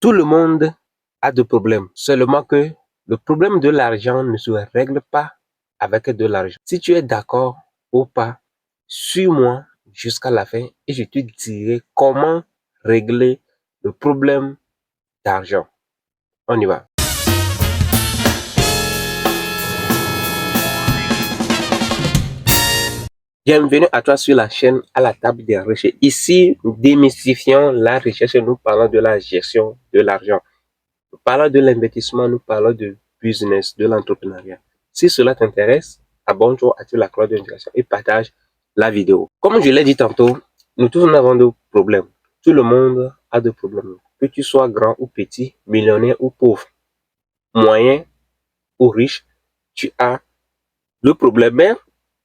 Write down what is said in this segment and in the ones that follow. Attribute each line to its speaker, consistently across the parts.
Speaker 1: Tout le monde a des problèmes, seulement que le problème de l'argent ne se règle pas avec de l'argent. Si tu es d'accord ou pas, suis-moi jusqu'à la fin et je te dirai comment régler le problème d'argent. On y va. Bienvenue à toi sur la chaîne à la table des recherches. Ici, nous démystifions la recherche et nous parlons de la gestion de l'argent. Nous parlons de l'investissement, nous parlons de business, de l'entrepreneuriat. Si cela t'intéresse, abonne-toi, active la cloche de notification et partage la vidéo. Comme je l'ai dit tantôt, nous tous avons des problèmes. Tout le monde a des problèmes. Que tu sois grand ou petit, millionnaire ou pauvre, moyen ou riche, tu as le problème. Mais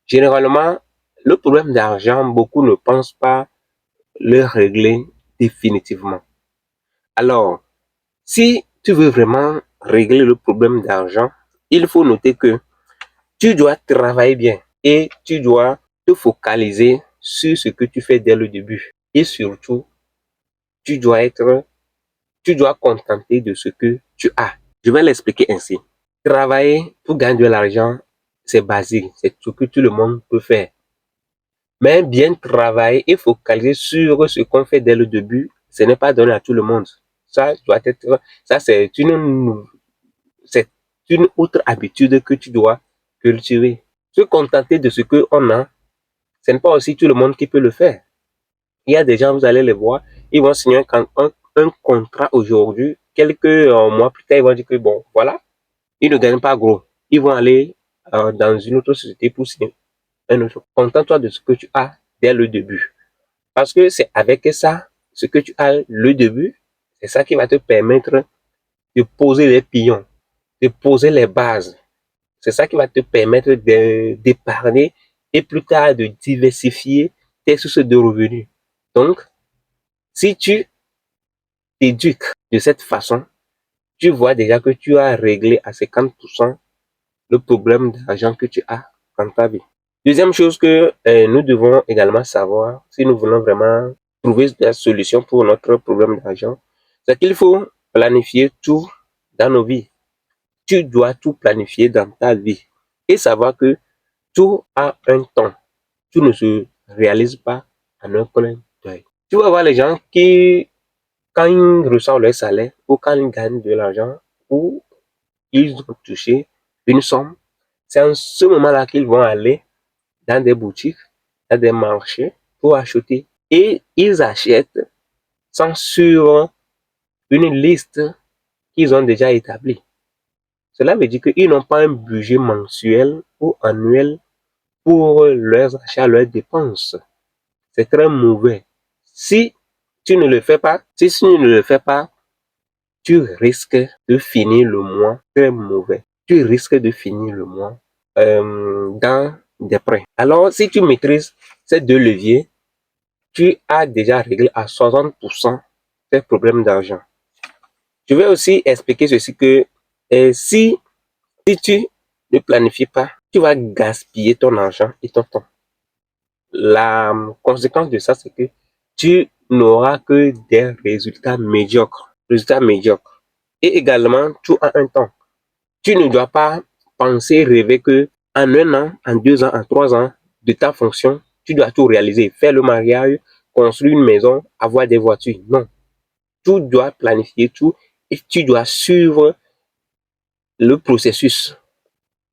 Speaker 1: généralement, le problème d'argent, beaucoup ne pensent pas le régler définitivement. Alors, si tu veux vraiment régler le problème d'argent, il faut noter que tu dois travailler bien et tu dois te focaliser sur ce que tu fais dès le début. Et surtout, tu dois contenter de ce que tu as. Je vais l'expliquer ainsi. Travailler pour gagner de l'argent, c'est basique, c'est ce que tout le monde peut faire. Mais bien travailler et focaliser sur ce qu'on fait dès le début, ce n'est pas donné à tout le monde. Ça c'est une autre habitude que tu dois cultiver. Se contenter de ce qu'on a, ce n'est pas aussi tout le monde qui peut le faire. Il y a des gens, vous allez les voir, ils vont signer un contrat aujourd'hui, quelques mois plus tard, ils vont dire que bon, voilà, ils ne gagnent pas gros. Ils vont aller dans une autre société pour signer un autre. Contente-toi de ce que tu as dès le début. Parce que c'est avec ça, ce que tu as le début, c'est ça qui va te permettre de poser les pions, de poser les bases. C'est ça qui va te permettre d'épargner et plus tard de diversifier tes sources de revenus. Donc, si tu t'éduques de cette façon, tu vois déjà que tu as réglé à 50% le problème d'argent que tu as dans ta vie. Deuxième chose que nous devons également savoir, si nous voulons vraiment trouver la solution pour notre problème d'argent, c'est qu'il faut planifier tout dans nos vies. Tu dois tout planifier dans ta vie et savoir que tout a un temps. Tout ne se réalise pas en un clin d'œil. Tu vas voir les gens qui, quand ils reçoivent leur salaire ou quand ils gagnent de l'argent ou ils ont touché une somme, c'est en ce moment-là qu'ils vont aller dans des boutiques, dans des marchés pour acheter. Et ils achètent sans suivre une liste qu'ils ont déjà établie. Cela veut dire qu'ils n'ont pas un budget mensuel ou annuel pour leurs achats, leurs dépenses. C'est très mauvais. Si tu ne le fais pas, tu risques de finir le mois très mauvais. Tu risques de finir le mois dans des prêts. Alors, si tu maîtrises ces deux leviers, tu as déjà réglé à 60% tes problèmes d'argent. Je vais aussi expliquer ceci que si tu ne planifies pas, tu vas gaspiller ton argent et ton temps. La conséquence de ça, c'est que tu n'auras que des résultats médiocres. Et également, tu as un temps. Tu ne dois pas penser, rêver que en 1 an, en 2 ans, en 3 ans de ta fonction, tu dois tout réaliser. Faire le mariage, construire une maison, avoir des voitures. Non. Tu dois planifier tout et tu dois suivre le processus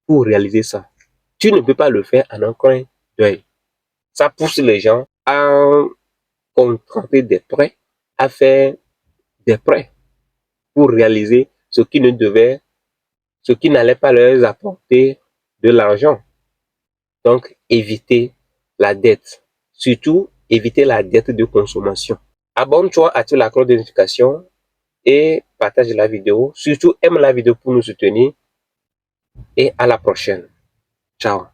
Speaker 1: pour réaliser ça. Tu ne peux pas le faire en un coin d'œil. Ça pousse les gens à contracter des prêts, à faire des prêts pour réaliser ce qui n'allait pas leur apporter de l'argent. Donc, éviter la dette. Surtout, éviter la dette de consommation. Abonne-toi, active la cloche de notification et partage la vidéo. Surtout, aime la vidéo pour nous soutenir et à la prochaine. Ciao.